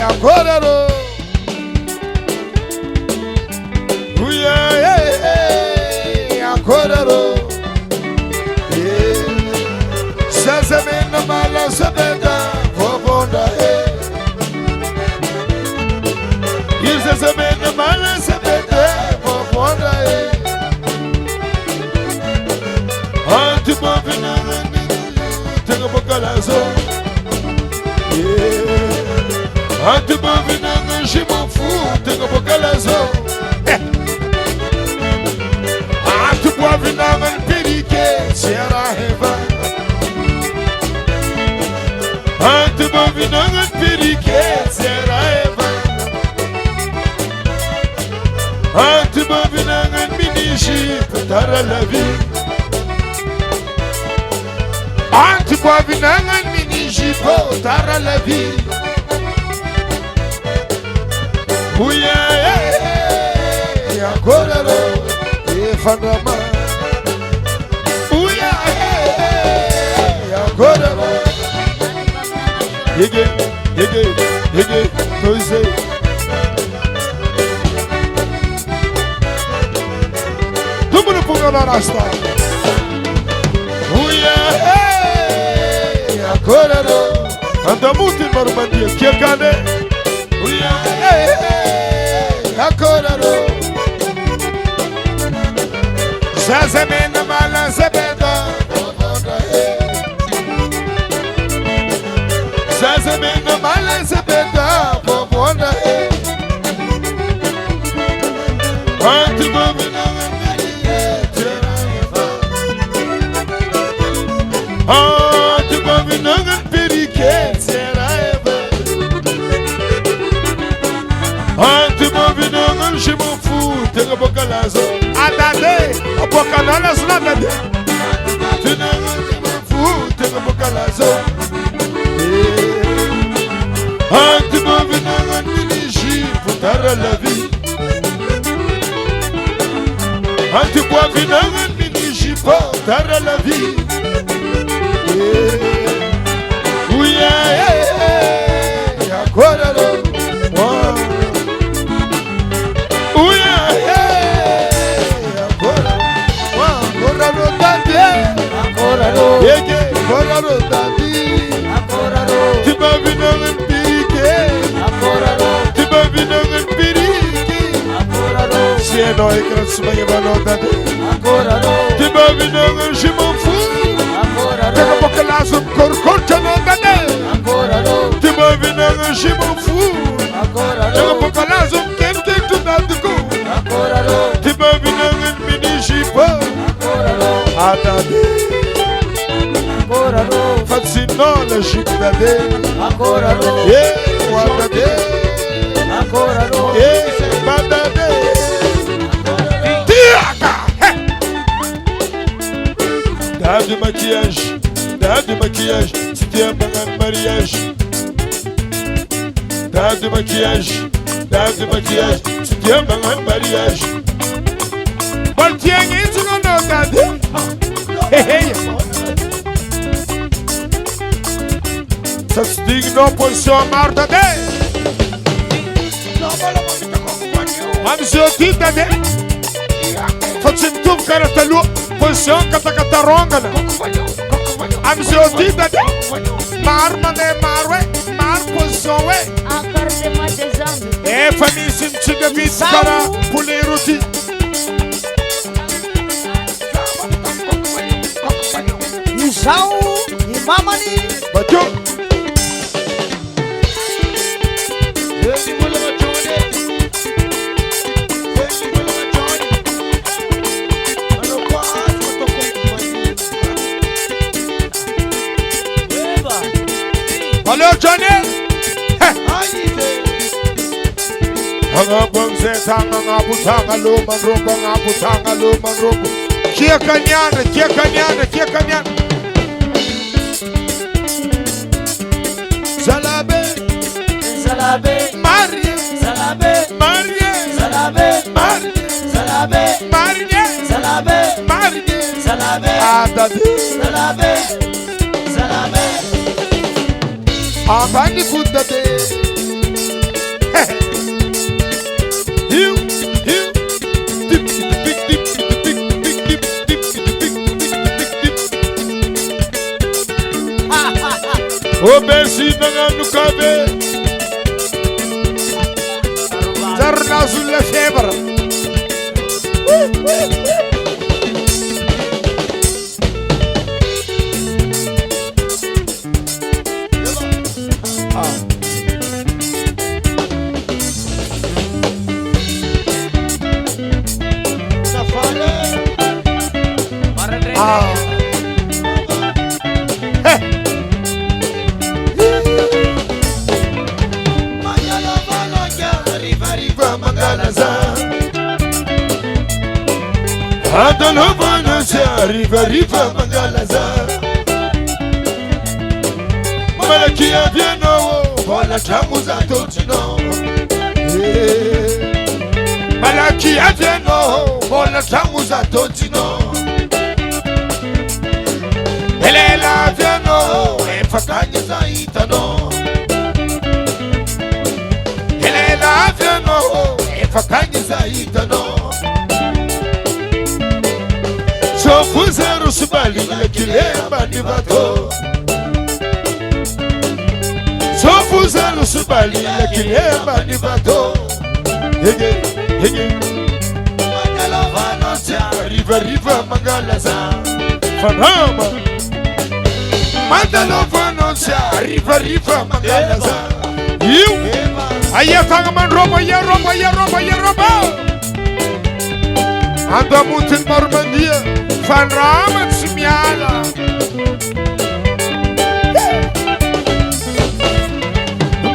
Acorarô, acorarô, sazamena mala sabeda, vovonda sazamena mala sabeda, vovonda antibovina, tenho bocalazo. Antibovina njimafu tengo bocalazo. Antibovina npirike sierra heva. Antibovina npirike sierra heva. Antibovina nminishi tara la vie. Antibovina nminishi tara la vie. Acorarô, Efanama. Acorarô. Yege, Toise. Tudo no punho na rasta. Acorarô. Anda muito em Marumandia, que é cadê? Acorarô, Zazamena mala zabeda, Zazamena mala zabeda, vovonda Antibovina Antibovina pirike será Antibovina njimafu tengo bocalazo. Adade, a bocalazo na dade. Njimafu tengo bocalazo. Antibovina nminishi tara la vie. Antibovina nminishi tara la vie. Acorarô. Acorarô, Dadi. Acorarô. Tibavina npirike. Acorarô. Tibavina npirike. Acorarô. Se é nóis que nós vamos levar Dadi. Acorarô. Tibavina njimafu. Acorarô. Tenho bocalazo corcorcha no Dadi. Acorarô. Tibavina njimafu. Acorarô. Tenho bocalazo quente tu Dadi. Acorarô. Tibavina nminishi. Acorarô. Adade. Acorarô, fascinola chicade. Acorarô, guardade. Acorarô, badade. Tiaga, dá de maquiagem, se tem amanhã mariage. Dá de maquiagem, se tem amanhã mariage. Mantenha isso no notado. Digno posição Marta de Amzotita de Fatsintum Karatalu posição Katakaronga Amzotita de Marmane Marwe Mar posição é família Simchiga Viscara Puliruti Isau Imamani Baju Valeu, Johnny! Que caminhada! Zalabe! Maria! Abani kudade O Bessi no cabelo. Zarna sulla febra. Adalobana riva mangalaza Malakia vieno Bola chamuza totino Malakia vieno Bola chamuza totino Elela vieno Efakanya zaitano Elela vieno Efakanya zaitano Sofuzero subali kileba nivato Sofuzero subali kileba nivato Hege hege Magala vanonsia riva magalaza Fanama Magala vanonsia riva magalaza You Aya tangaman roba ya roba Anda mutin marmandia Van Ramen Simiala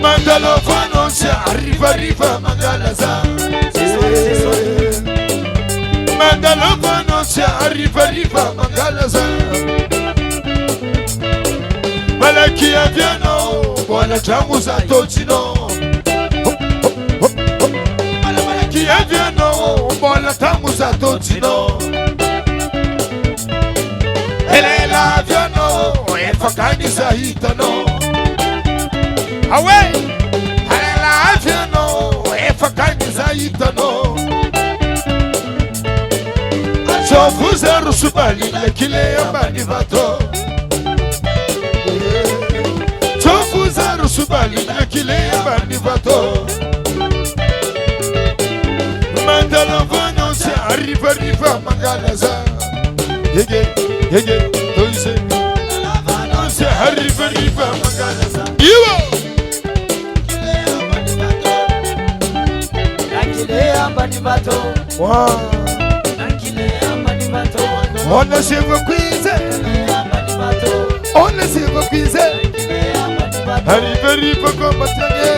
Mandalo Vanoncia Riva Magalaza Mandalo Vanoncia Riva Magalaza Malakia Viano Buona Chamuza Tocino Malakia Viano Buona Chamuza Tocino Elela viano, efakani zahitano. Awe, elela viano, efakani zahitano. Sofuzero subali lekile ambani vato. Sofuzero subali lekile ambani vato. Mandalo vano se arriva magalaza. Hege, toise Lavano se arriva magalaza Iwo Nakilea manimato Wow Nakilea manimato Ona sivo quize Ona sivo quize Arriva combatanye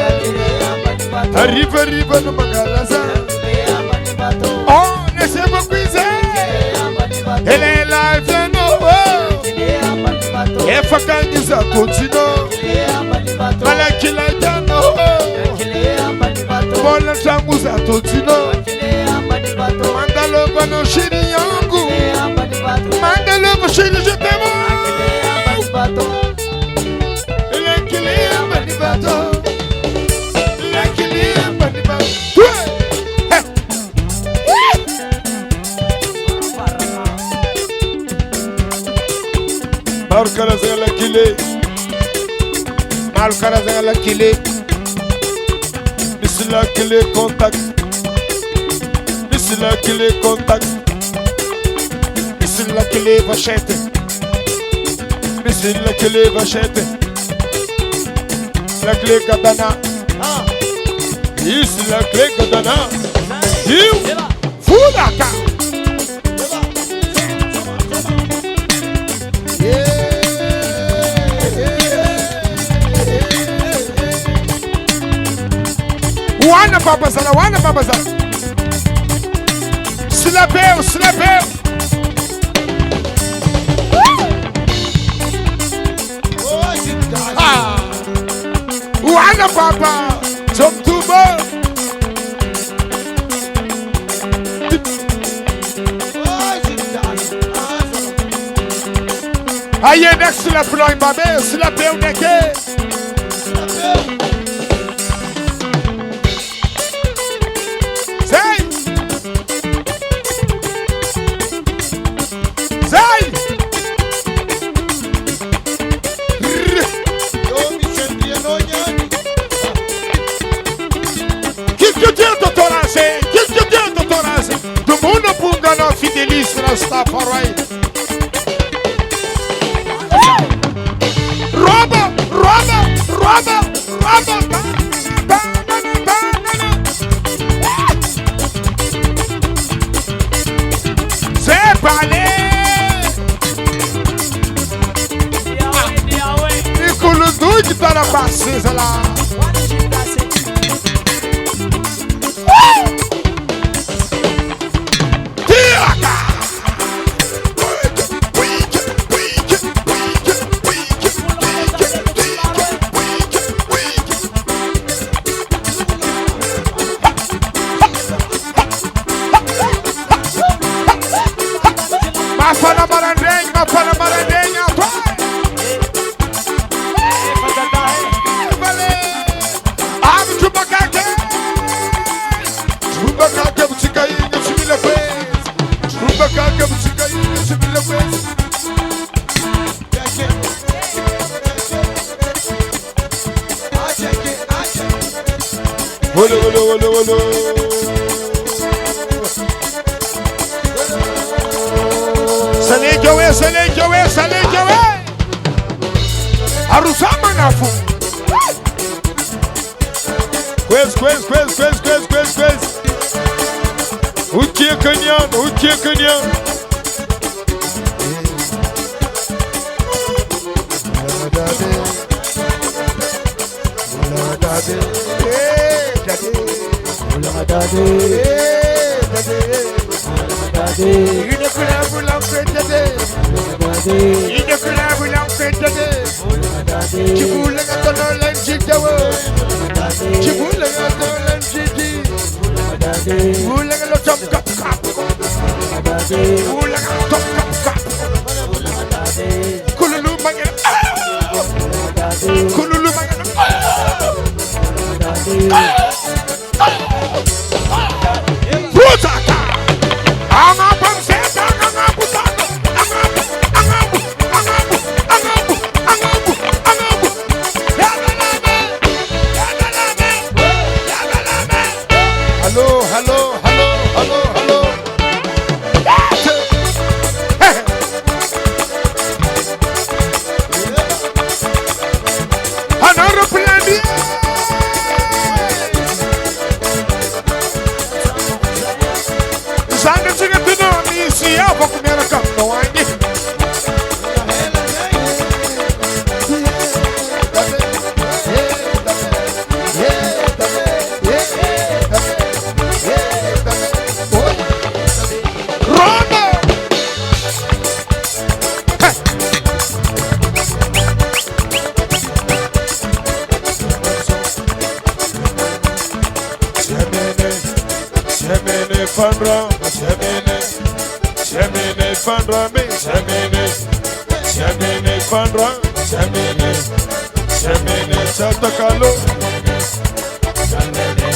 Arriva no magalaza Ona sivo quize Elela viano Efakaniza totino Malakila jano Bola changuza totino Mandalo bano shiri yangu Mandalo bano shiri jetemo Lekile ambanibato Lekile ambanibato Malkara la kile Bisla kile contact Bisla kile contact Bisla kile vachette Bisla kile vachette La clé katana Bisla clé katana Fudaka Wana baba zala Slapeu Wana baba Jomtuba Aye next slapeu babé Slapeu neke Rastafari. Roba. C'est parlé. Nicolas Douille qui t'a la passé, c'est là. Saleh Joe. Arusama nafu. Quiz. Uche Kenyan.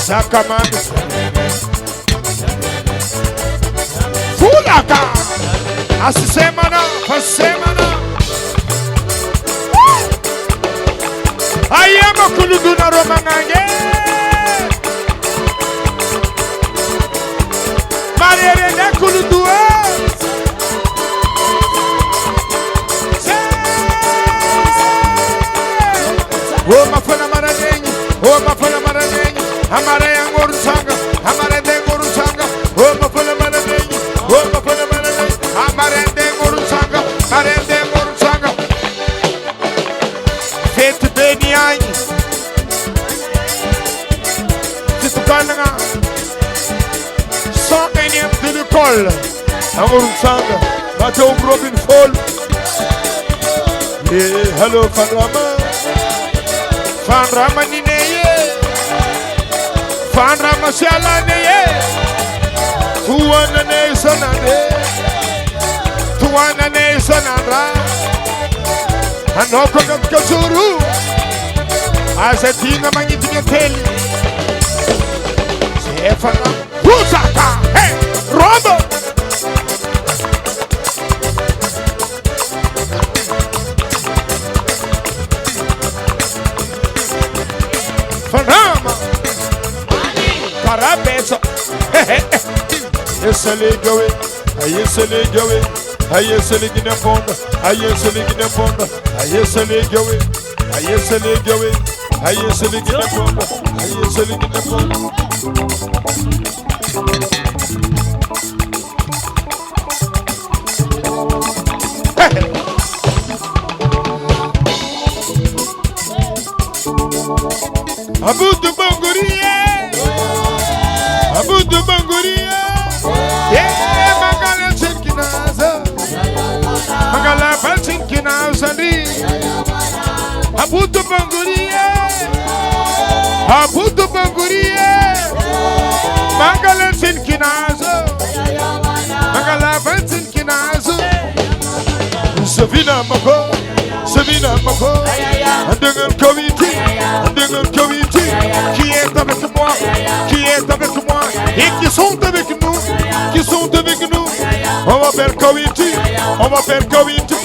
Sakamani Fulaka Asisemana Fasemana Ayama Kuluduna Romanage Mariere Kuludua Oh mafana maradenyi Amare angor sanga, amare dengor sanga, oh mafala maradenyi, amare dengor sanga, Fet beniani, Titukananga, Son enem de l'école, angor sanga, Mateo Robin Fall, yeah, hello Fanrama Nineye. Fandra Mashala neye, Tuana ne sanandra, Anoko Kazuru, Azetina Magnitina Teli, Stefana, Pusaka, hey, Robo. Fanrama. Parabéns, esse liga, Aye selegawe. Aye selegine ponda. Aye selegine ponda. Aye selegawe. Aye selegawe. Aye selegine ponda. Aye selegine ponda. Abudu banguria. Abudu banguria. Yeah, magala chinkinaza. Magala chinkinaza di. Abudu banguria. Abudu banguria. Magala chinkinaza. Magala chinkinaza. Savina mako. Savina mako. Dengan comité. Dengan comité. Qui est avec moi? Qui est avec moi? Et qui sont avec nous? Qui sont avec nous? On va faire comité. On va faire comité.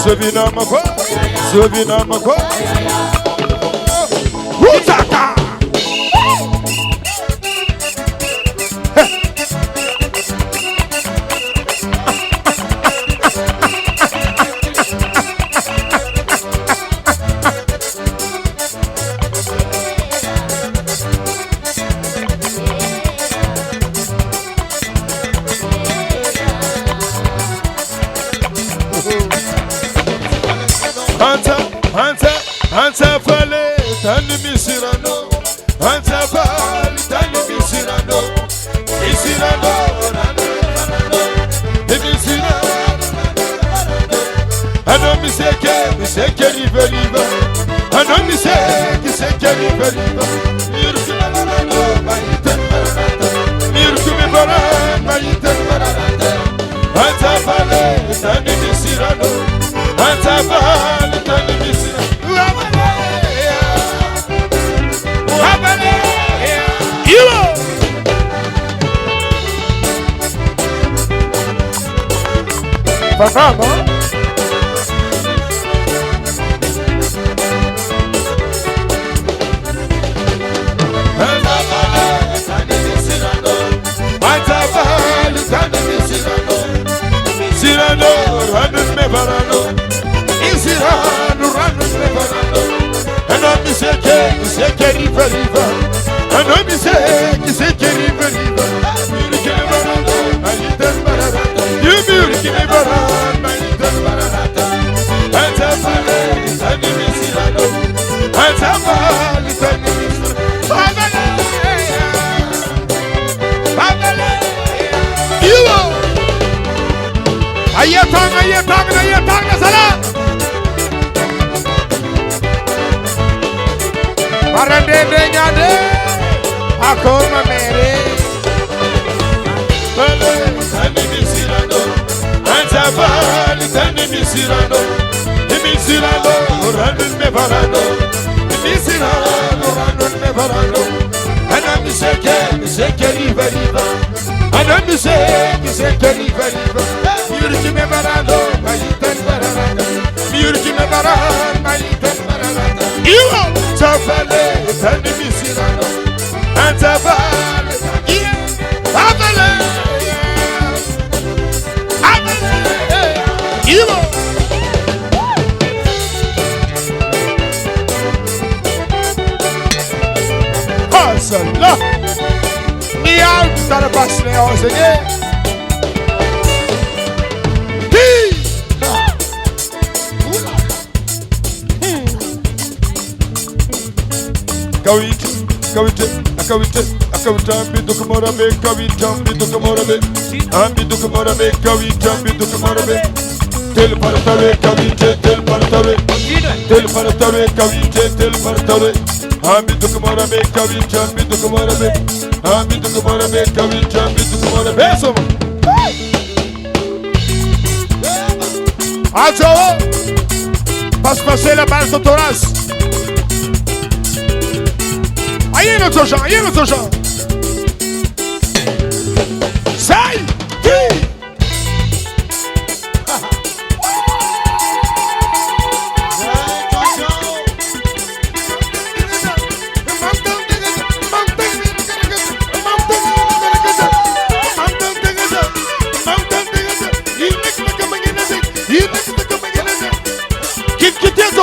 Savina mako. Savina mako. Utaka. Anta fale tani misirano, anta fale tani misirano, misirano, misirano. Ano miseke river river, ano miseke river river. Mirukuma barano, maiten barata, mirukuma barano, maiten barata. Anta fale tani misirano, anta fale tani misirano. Vamos. Cirano, run me varano. Cirano, run me varano. And I'm the river river. And I'm the river river. You beauty barano, my little barata. And a valley, and the Cirano. And a valley, and the ayatang, sala. Parande nyade, akoma mere. Vale, tani misirano, antavali tani misirano, misirano, ranun me varano, misirano, ranun me varano. Ana miseke riva riva, ana miseke riva riva. Miurki me varano, maitan varana, miurki me varano, maitan varana. Iwo, tafale tani misirano, antavali, avale, Iwo. Hasala, mi alta la basne ozege. Kawita, ambidu kumorabe, kawita, ambidu kumorabe, ambidu kumorabe, kawita, ambidu kumorabe. Tel partabe, kawita, tel partabe, tel partabe, kawita, tel partabe. Ambidu kumorabe, kawita, ambidu kumorabe, ambidu kumorabe, kawita, ambidu kumorabe. Soma. Attention, passe passer la balle sur Thoras. Aïe notre gens, Sai!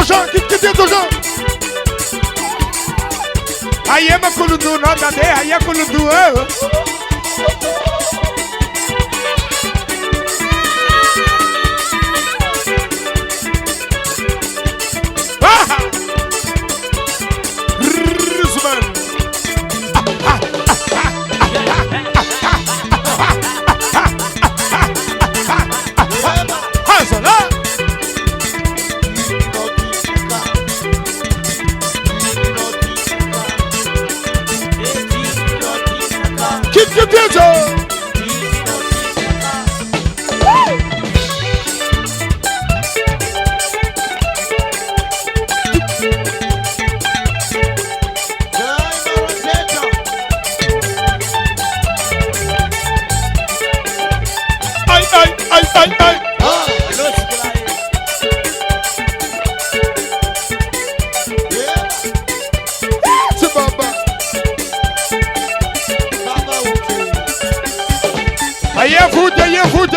Jojan, que Jojan. Aí é maculudu, nota D, aí é maculudu,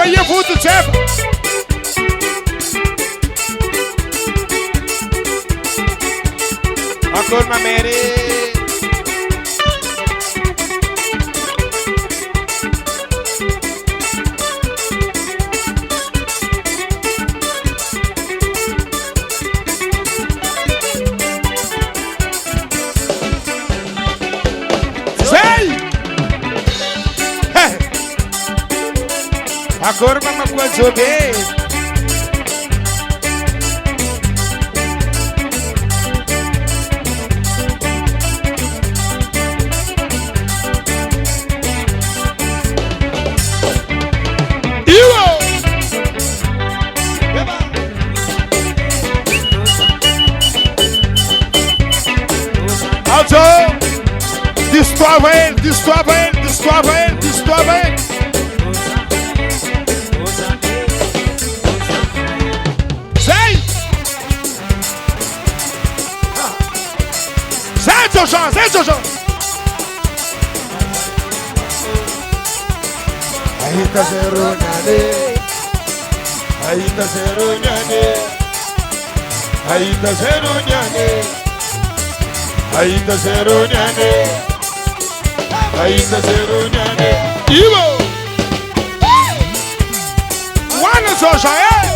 Aí é vudo, Jeff. A turma mere. Agora vamos resolver. Also, destrava ele, destrava ele, destrava ele, destrava ele. Zé Jojan! Aí tá zero nhane. Aí tá zero nhane. Aí tá zero nhane. Aí tá zero nhane. Aí tá zero nhane. Ivo! Wana Jojan, é?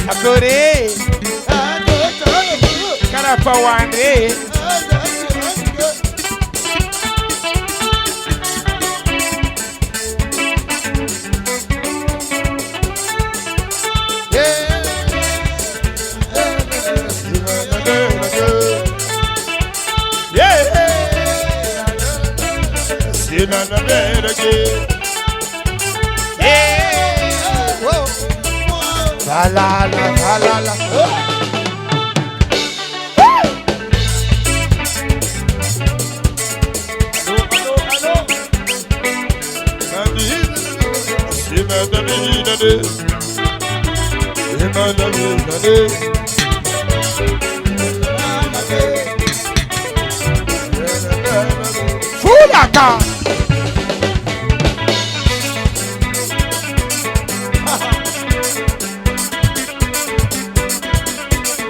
Adorei! Carapau André! La la la la la. Fulaka.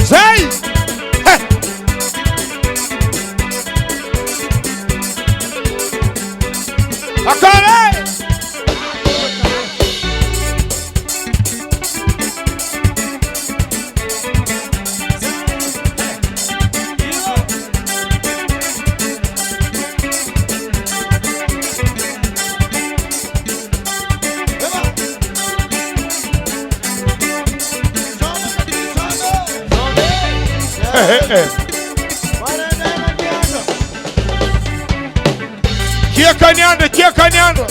Zay. Akare. Kia caneando, kia caneando.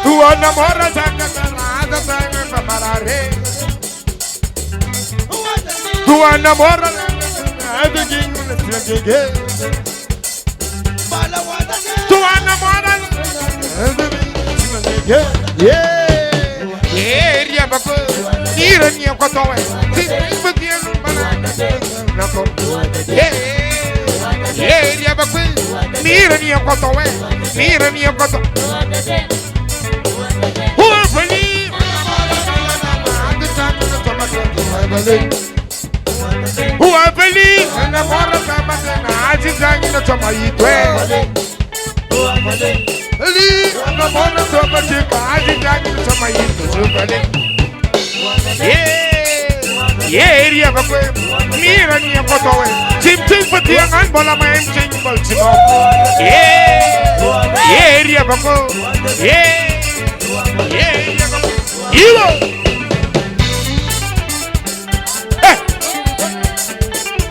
Tua namora tua namora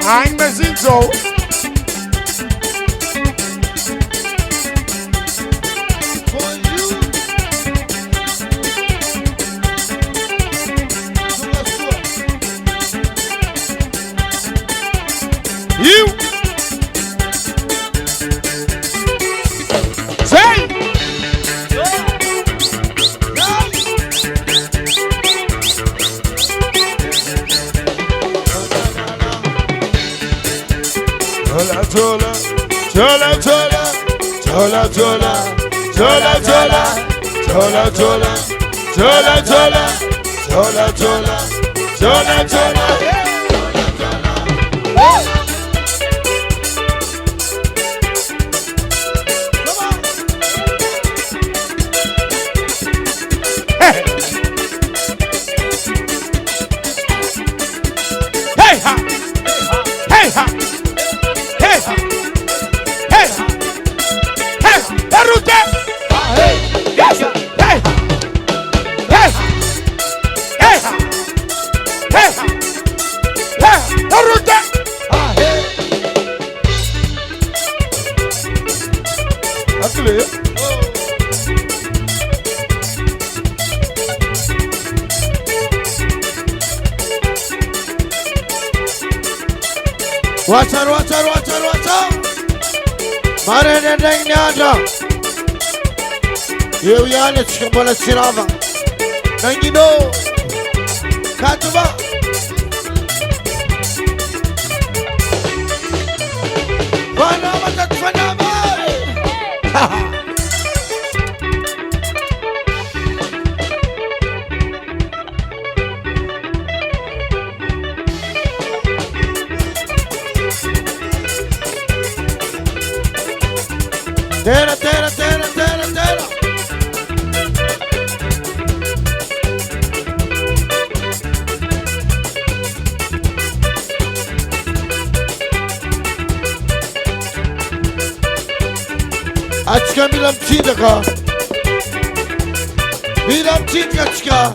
I'm a zinzo. You say chola, chola, chola, chola, chola, chola, chola, chola, chola, chola, chola, chola, chola, chola, chola. Hey ha! Hey ha! Hey ha! Kule. Wacha. Mare nenda inyanja. Eu yale chikola sirava. Nangino. Katuba. Vanama. Tera. Açka bilam çiğdaka. Bilam çiğdaka çıka.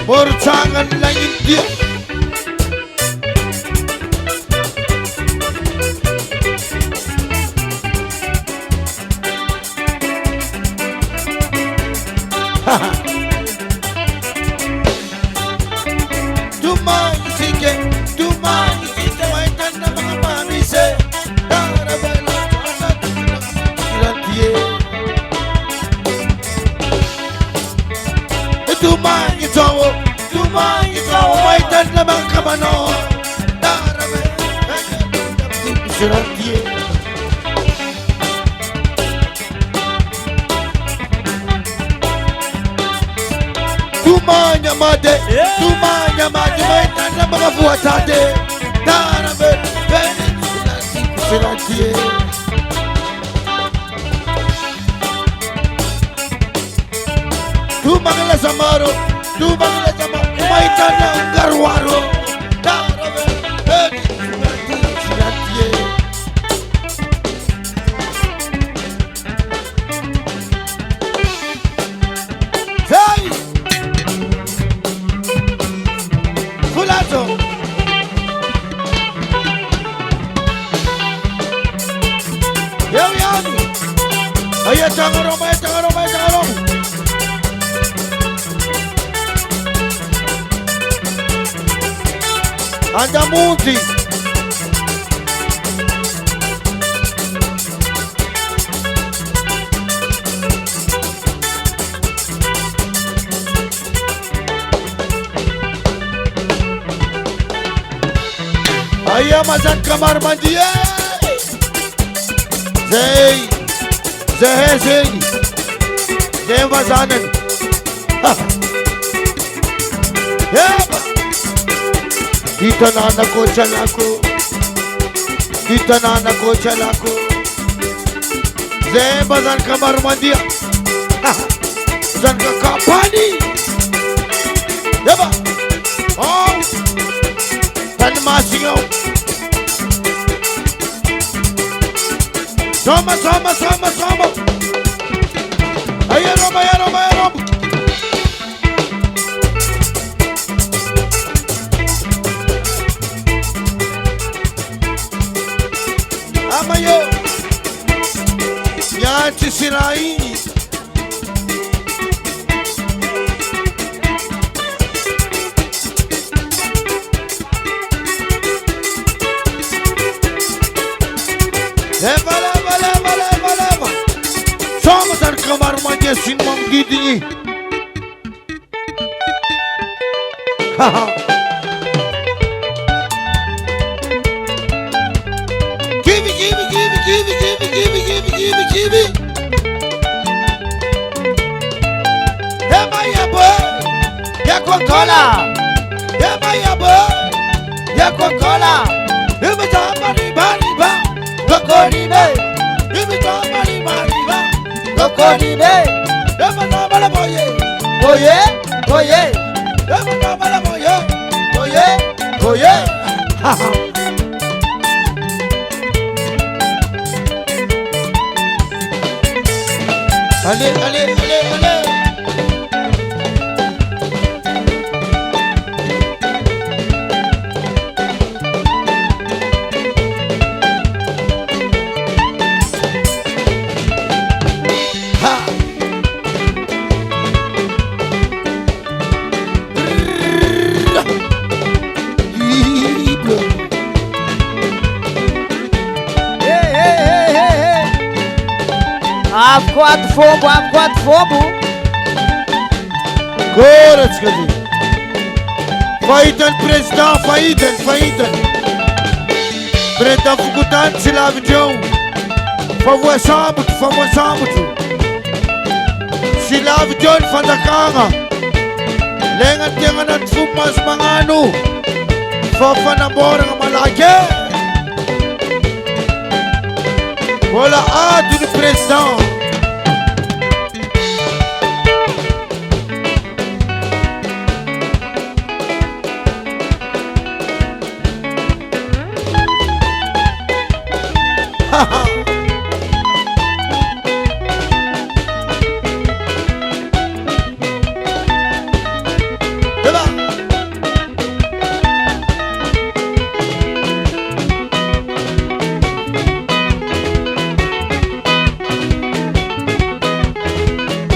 Borçağın langin diye. Tuma isike, waitana mga mamise. Darabela, kirantiye. Tuma itawo, waitana mga kamano. Darabela, kirantiye. Tumanyamade, maitana mga fuatade. Darabela, kirantiye. Tumangala samaro, maitana garwaro. Darabela, kirantiye. Hey! Fulato! Eu yani! Aí tangarom! Anda Munti! Aí amazan kamar mandi. Zey vazanen. Itanana ko chalako. Zey vazan kamar mandi. Zan ka kapani. Yaba. Oh. Tan masingaw. Soma. Ayarom. Amayo. Nyanti sirai. Leva. Somos ar kamar mandi sinmam didi. Give. Emayabo, ya Coca-Cola. Ibitama Cocorine. Emanabala boye. Emanabala boye. Ale. Avy quatro fombo. Goratsika zy. Fahitany président, fahitany. Président Fokotany tsy lavindreo. Famoasambotro. Tsy lavindreo ny fanjakagna. Legna ny tegna anaty fomba maso magnano. Fa fanamboragna malaky. Voilà ady ny président.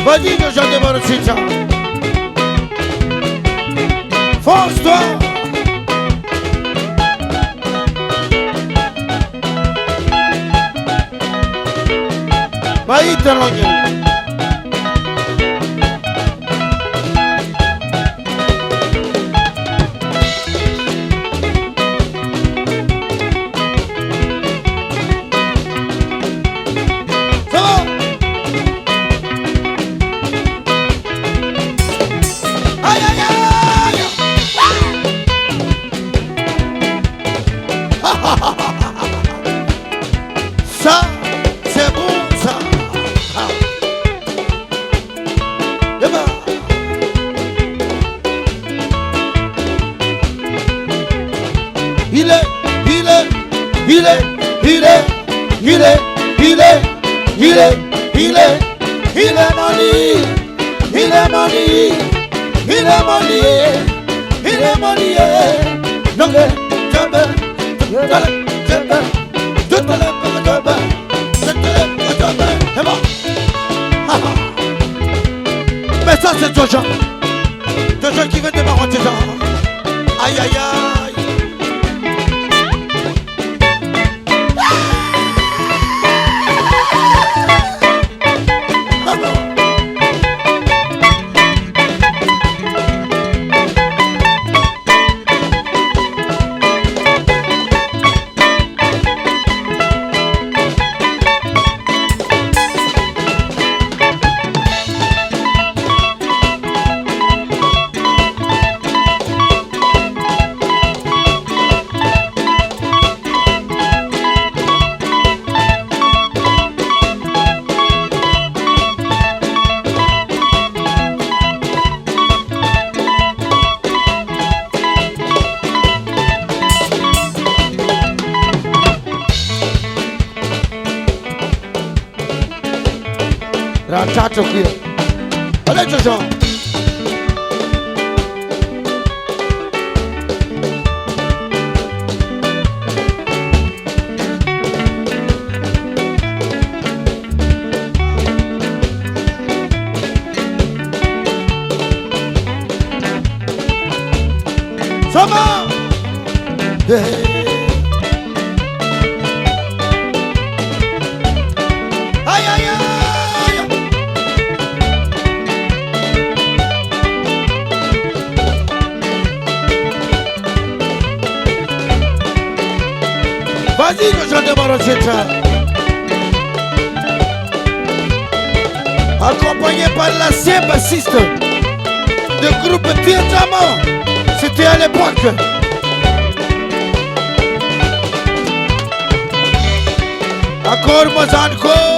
Vas-y, que j'en démarre aussi, ça. Force-toi. Vas-y, t'as l'angle. Ça, c'est bon, ça. Et bah. Il est mais ça c'est Jojo qui veut démarrer ça. Aïe aïe aïe. Rachacho qui. Allez Jojo. Ça va. Aïe aïe aïe. Vas-y que j'en démarre ça. Accompagné par la bassiste du groupe Vietnam. C'était à l'époque. Accord Mazanko.